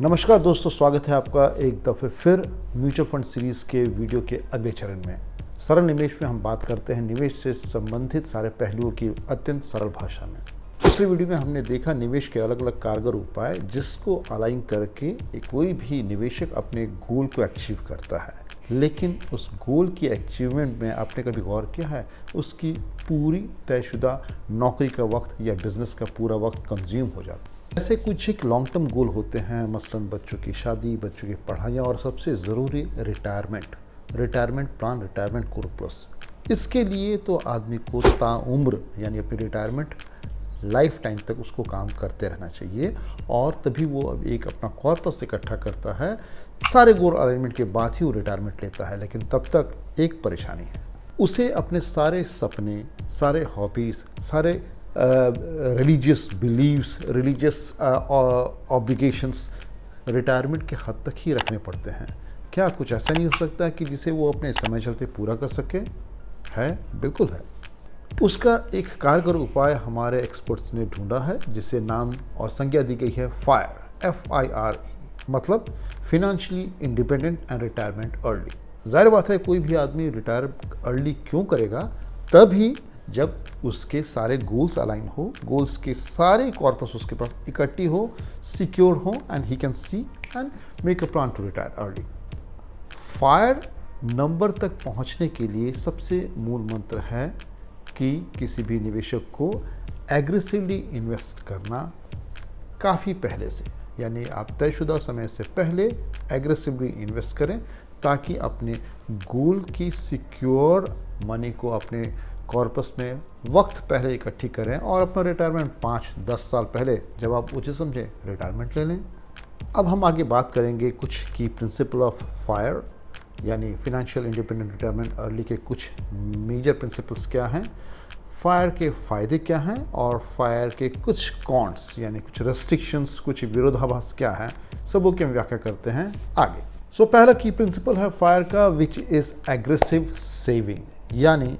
नमस्कार दोस्तों, स्वागत है आपका एक दफ़े फिर म्यूचुअल फंड सीरीज़ के वीडियो के अगले चरण में। सरल निवेश में हम बात करते हैं निवेश से संबंधित सारे पहलुओं की अत्यंत सरल भाषा में। पिछले वीडियो में हमने देखा निवेश के अलग अलग कारगर उपाय जिसको अलाइन करके कोई भी निवेशक अपने गोल को अचीव करता है, लेकिन उस गोल की अचीवमेंट में आपने कभी गौर किया है उसकी पूरी तयशुदा नौकरी का वक्त या बिजनेस का पूरा वक्त कंज्यूम हो जाता है। ऐसे कुछ एक लॉन्ग टर्म गोल होते हैं, मसलन बच्चों की शादी, बच्चों की पढ़ाइयाँ और सबसे ज़रूरी रिटायरमेंट प्लान, रिटायरमेंट कॉर्पस। इसके लिए तो आदमी को ताउम्र यानी अपनी रिटायरमेंट लाइफ टाइम तक उसको काम करते रहना चाहिए और तभी वो अब एक अपना कॉर्पस इकट्ठा करता है। सारे गोल अलाइनमेंट के बाद ही वो रिटायरमेंट लेता है, लेकिन तब तक एक परेशानी है, उसे अपने सारे सपने, सारे हॉबीज़, सारे religious beliefs, religious obligations retirement के हद तक ही रखने पड़ते हैं। क्या कुछ ऐसा नहीं हो सकता कि जिसे वो अपने समय चलते पूरा कर सके? है, बिल्कुल है। उसका एक कारगर उपाय हमारे एक्सपर्ट्स ने ढूंढा है, जिसे नाम और संज्ञा दी गई है FIRE, FIRE, मतलब financially independent and retirement early. जाहिर बात है कोई भी आदमी रिटायर अर्ली क्यों करेगा? तभी जब उसके सारे गोल्स अलाइन हो, गोल्स के सारे कॉर्पस उसके पास इकट्ठी हो, सिक्योर हो and he can see and make a plan to retire early. Fire number तक पहुंचने के लिए सबसे मूल मंत्र है कि किसी भी निवेशक को एग्रेसिवली इन्वेस्ट करना काफ़ी पहले से, यानी आप तयशुदा समय से पहले एग्रेसिवली इन्वेस्ट करें ताकि अपने गोल की सिक्योर मनी को अपने कॉर्पस में वक्त पहले इकट्ठी करें और अपना रिटायरमेंट 5-10 साल पहले जब आप उचित समझे रिटायरमेंट ले लें। अब हम आगे बात करेंगे कुछ की प्रिंसिपल ऑफ फायर यानी फिनेंशियल इंडिपेंडेंट रिटायरमेंट अर्ली के कुछ मेजर प्रिंसिपल्स क्या हैं, फायर के फ़ायदे क्या हैं और फायर के कुछ कॉन्स यानी कुछ रेस्ट्रिक्शंस, कुछ विरोधाभास क्या हैं, सबों की हम व्याख्या करते हैं आगे। सो पहला की प्रिंसिपल है फायर का, विच इज़ एग्रेसिव सेविंग, यानी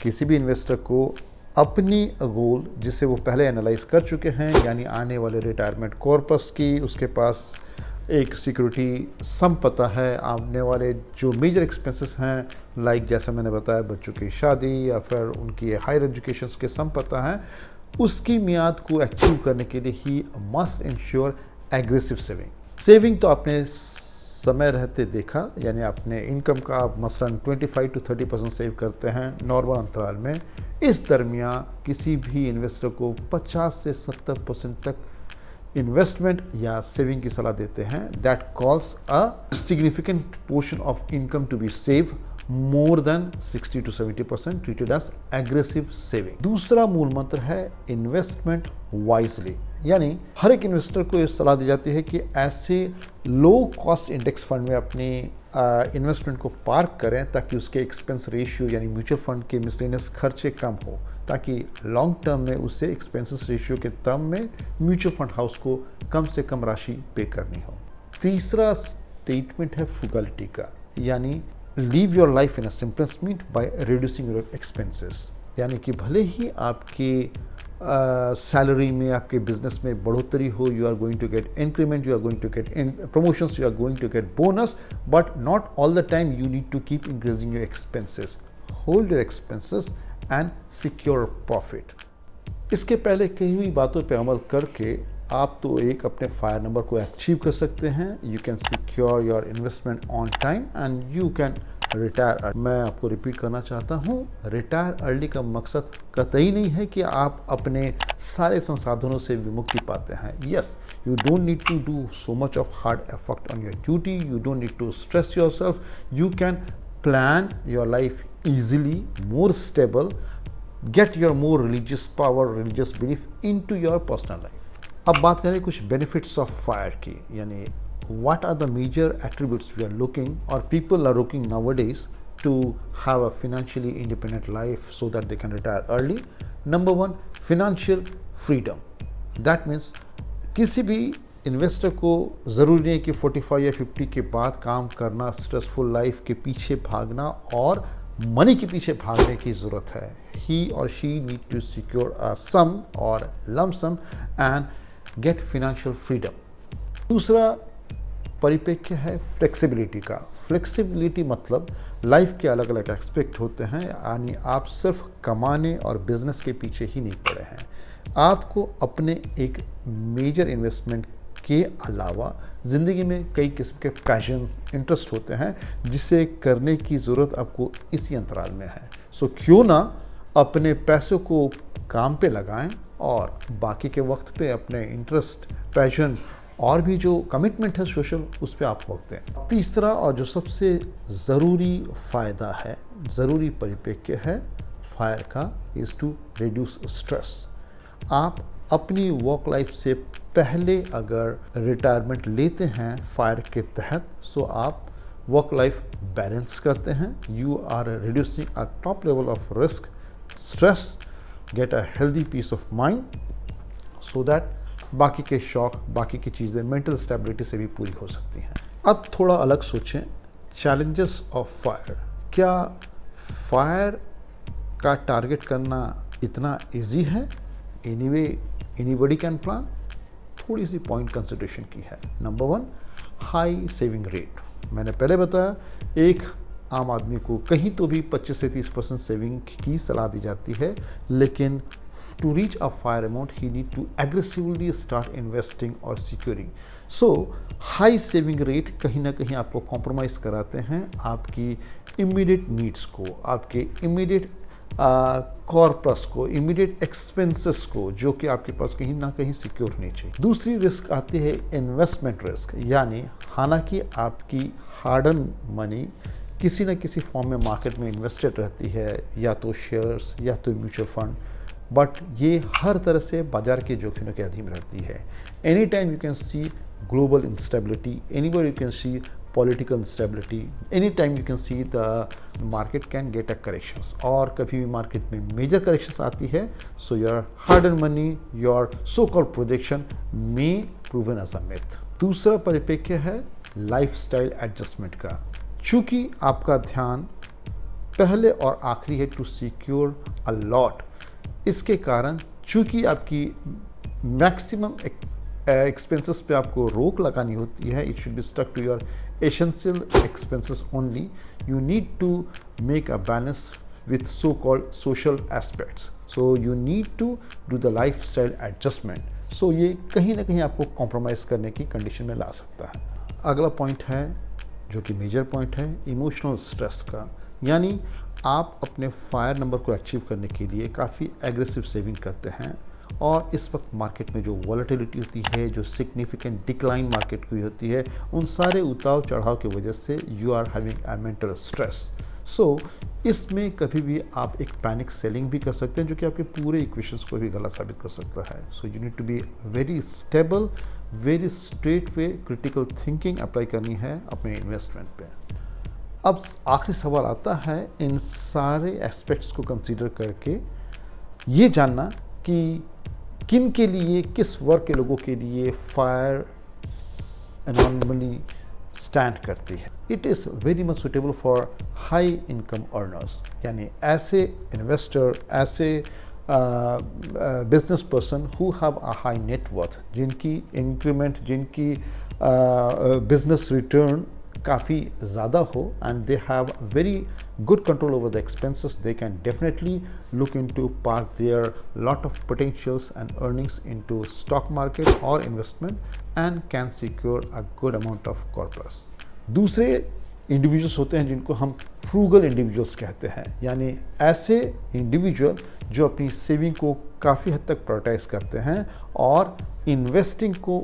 किसी भी इन्वेस्टर को अपनी गोल जिसे वो पहले एनालाइज कर चुके हैं, यानी आने वाले रिटायरमेंट कॉर्पस की उसके पास एक सिक्योरिटी सम पता है, आने वाले जो मेजर एक्सपेंसेस हैं लाइक जैसा मैंने बताया बच्चों की शादी या फिर उनकी हायर एजुकेशन के सम पता है, उसकी मियाद को अचीव करने के लिए he must ensure aggressive saving तो आपने समय रहते देखा, यानी अपने इनकम का आप मसलन 25 to 30% सेव करते हैं नॉर्मल अंतराल में। इस दरमियान किसी भी इन्वेस्टर को 50 से 70% तक इन्वेस्टमेंट या सेविंग की सलाह देते हैं। That calls a significant portion of income to be save, more than 60 to 70% treated as aggressive saving. दूसरा मूल मंत्र है इन्वेस्टमेंट वाइजली, यानी हर एक इन्वेस्टर को ये सलाह दी जाती है कि ऐसे लो कॉस्ट इंडेक्स फंड में अपनी इन्वेस्टमेंट को पार्क करें ताकि उसके एक्सपेंस रेशियो यानी म्यूचुअल फंड के मिसलेनियस खर्चे कम हो, ताकि लॉन्ग टर्म में उससे एक्सपेंसेस रेशियो के टर्म में म्यूचुअल फंड हाउस को कम से कम राशि पे करनी हो। तीसरा स्टेटमेंट है फ्रुगैलिटी का, यानी leave your life in a simplest mean by reducing your expenses, यानी कि भले ही आपकी सैलरी में, आपके बिजनेस में बढ़ोतरी हो, you are going to get increment, you are going to get promotions, you are going to get bonus, but not all the time you need to keep increasing your expenses. Hold your expenses and secure profit. इसके पहले कई हुई बातों पे अमल करके आप तो एक अपने फायर नंबर को अचीव कर सकते हैं। You can secure your investment on time and you can retire. मैं आपको रिपीट करना चाहता हूँ, रिटायर अर्ली का मकसद कतई नहीं है कि आप अपने सारे संसाधनों से विमुक्ति पाते हैं। Yes, you don't need to do so much of hard effort on your duty, you don't need to stress your self, you can plan your life easily, more stable, get your more religious power, religious belief in to your personal life. अब बात करें कुछ benefits of fire की, यानी what are the major attributes we are looking or people are looking nowadays to have a financially independent life so that they can retire early. Number one, financial freedom. That means किसी भी investor को ज़रूरी नहीं कि 45 या 50 के बाद काम करना, स्ट्रेसफुल लाइफ के पीछे भागना और मनी के पीछे भागने की ज़रूरत है। He or she need to secure a sum or lump sum and get financial freedom. दूसरा, परिप्रेक्ष्य है फ्लेक्सिबिलिटी का। फ्लेक्सिबिलिटी मतलब लाइफ के अलग अलग एस्पेक्ट होते हैं, यानी आप सिर्फ कमाने और बिजनेस के पीछे ही नहीं पड़े हैं। आपको अपने एक मेजर इन्वेस्टमेंट के अलावा ज़िंदगी में कई किस्म के पैशन, इंटरेस्ट होते हैं जिसे करने की ज़रूरत आपको इसी अंतराल में है। सो क्यों ना अपने पैसों को काम पे लगाएं और बाकी के वक्त पे अपने इंटरेस्ट, पैशन और भी जो कमिटमेंट है सोशल, उस पर आप वक्त दें। तीसरा और जो सबसे ज़रूरी फ़ायदा है, ज़रूरी परिप्रेक्ष्य है फायर का, इज़ टू रिड्यूस स्ट्रेस। आप अपनी वर्क लाइफ से पहले अगर रिटायरमेंट लेते हैं फायर के तहत, सो आप वर्क लाइफ बैलेंस करते हैं। You are reducing a top level of risk, stress, get a healthy peace of mind, so that बाकी के शौक, बाकी की चीज़ें मेंटल स्टेबिलिटी से भी पूरी हो सकती हैं। अब थोड़ा अलग सोचें, चैलेंजेस ऑफ फायर। क्या फायर का टारगेट करना इतना इजी है? Anyway anybody can plan. थोड़ी सी पॉइंट कंसिडरेशन की है। Number 1, high saving rate. मैंने पहले बताया एक आम आदमी को कहीं तो भी 25 से 30% सेविंग की सलाह दी जाती है, लेकिन to reach a fire amount he need to aggressively start investing or securing. So high saving rate कहीं ना कहीं आपको कॉम्प्रोमाइज़ कराते हैं आपकी इमीडिएट नीड्स को, आपके इमीडिएट कॉर्पस को, इमीडिएट एक्सपेंसेस को, जो कि आपके पास कहीं ना कहीं सिक्योर होनी चाहिए। दूसरी रिस्क आती है इन्वेस्टमेंट रिस्क, यानी हालांकि आपकी हार्ड अर्न मनी किसी न किसी फॉर्म में मार्केट में इन्वेस्टेड रहती है, या तो शेयर्स या तो म्यूचुअल फंड, बट ये हर तरह से बाजार के जोखिमों के अधीन रहती है। Any time you can see global instability, anywhere you can see political instability, any time you can see the market can get a corrections, और कभी भी मार्केट में मेजर करेक्शंस आती है, so your hard earn money, your so called projection may proven as a myth. दूसरा परिप्रेक्ष्य है lifestyle adjustment का। चूँकि आपका ध्यान पहले और आखिरी है टू सिक्योर अ लॉट, इसके कारण चूँकि आपकी मैक्सिमम एक्सपेंसेस पे आपको रोक लगानी होती है, it should be stuck to your essential expenses only. You need to make a balance with so called social aspects, so you need to do the lifestyle adjustment. So ये कहीं ना कहीं आपको कॉम्प्रोमाइज़ करने की condition में ला सकता है। अगला पॉइंट है जो कि मेजर पॉइंट है इमोशनल स्ट्रेस का, यानी आप अपने फायर नंबर को अचीव करने के लिए काफ़ी एग्रेसिव सेविंग करते हैं, और इस वक्त मार्केट में जो वॉलेटिलिटी होती है, जो सिग्निफिकेंट डिक्लाइन मार्केट की होती है, उन सारे उतार चढ़ाव की वजह से you are having a mental stress. So इसमें कभी भी आप एक पैनिक सेलिंग भी कर सकते हैं, जो कि आपके पूरे इक्वेशंस को भी गलत साबित कर सकता है। So you need to be very stable, very straight way critical thinking apply करनी है अपने इन्वेस्टमेंट पे। अब आखिरी सवाल आता है, इन सारे एस्पेक्ट्स को कंसीडर करके ये जानना कि किन के लिए, किस वर्ग के लोगों के लिए फायर एनॉर्मली स्टैंड करती है। It is very much suitable for high income earners, यानी ऐसे इन्वेस्टर, ऐसे business person who have a high net worth, जिनकी इंक्रीमेंट, जिनकी बिजनेस रिटर्न काफ़ी ज़्यादा हो, and they have very good control over the expenses, they can definitely look into park their lot of potentials and earnings into stock market or investment and can secure a good amount of corpus. दूसरे individuals होते हैं जिनको हम frugal individuals कहते हैं, यानी ऐसे individual जो अपनी सेविंग को काफ़ी हद तक प्रायोरिटाइज करते हैं और इन्वेस्टिंग को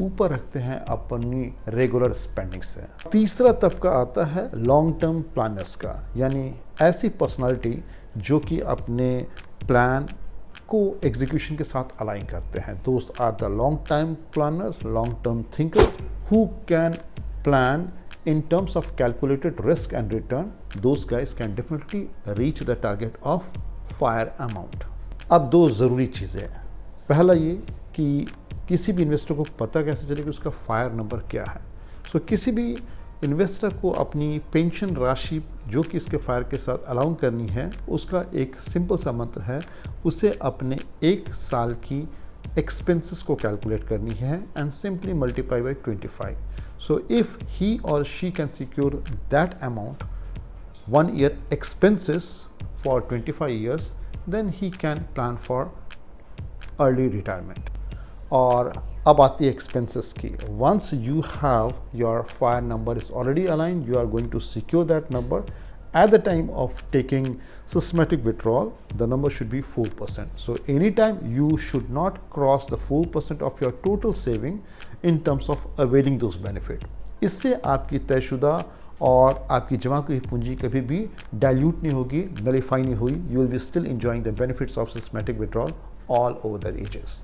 ऊपर रखते हैं अपनी रेगुलर स्पेंडिंग से। तीसरा तबका आता है लॉन्ग टर्म प्लानर्स का, यानी ऐसी पर्सनालिटी जो कि अपने प्लान को एग्जीक्यूशन के साथ अलाइन करते हैं। Those are the long time planners, long term thinkers who can plan in terms of calculated risk and return. Those guys can definitely reach the target of fire amount. अब दो ज़रूरी चीज़ें हैं। पहला ये कि किसी भी इन्वेस्टर को पता कैसे चले कि उसका फायर नंबर क्या है। सो किसी भी इन्वेस्टर को अपनी पेंशन राशि जो कि इसके फायर के साथ अलाउन करनी है, उसका एक सिंपल सा मंत्र है, उसे अपने 1 साल की एक्सपेंसेस को कैलकुलेट करनी है and simply multiply by 25. So if he और she can secure that amount 1 year expenses for 25 years, then he can plan for early retirement. और अब आती है एक्सपेंसेस की. Once you have your fire number is already align, you are going to secure that number. At the time of taking systematic withdrawal, the number should be 4%. So anytime you should not cross the 4% of your total saving in terms of availing those benefit. इससे आपकी तयशुदा और आपकी जमा की पूंजी कभी भी dilute नहीं होगी, नलीफाई नहीं हुई. You will be still enjoying the benefits of systematic withdrawal all over the ages.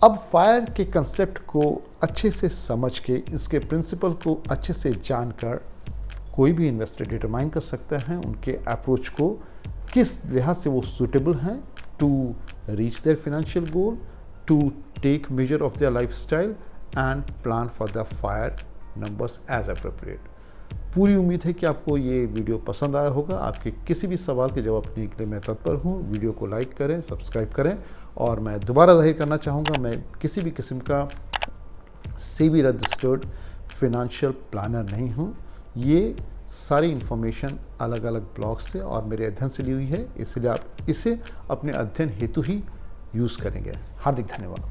अब फायर के कंसेप्ट को अच्छे से समझ के, इसके प्रिंसिपल को अच्छे से जानकर कोई भी इन्वेस्टर डिटरमाइन कर सकता है उनके अप्रोच को किस लिहाज से वो सूटेबल हैं to reach their financial goal, to take major of their lifestyle and plan for the fire numbers as appropriate. पूरी उम्मीद है कि आपको ये वीडियो पसंद आया होगा. आपके किसी भी सवाल के जवाब देने के लिए मैं तत्पर हूँ. वीडियो को लाइक करें, सब्सक्राइब करें. और मैं दोबारा जाहिर करना चाहूँगा, मैं किसी भी किस्म का सेबी रजिस्टर्ड फाइनेंशियल प्लानर नहीं हूँ. ये सारी इन्फॉर्मेशन अलग अलग ब्लॉग से और मेरे अध्ययन से ली हुई है, इसलिए आप इसे अपने अध्ययन हेतु ही यूज़ करेंगे. हार्दिक धन्यवाद.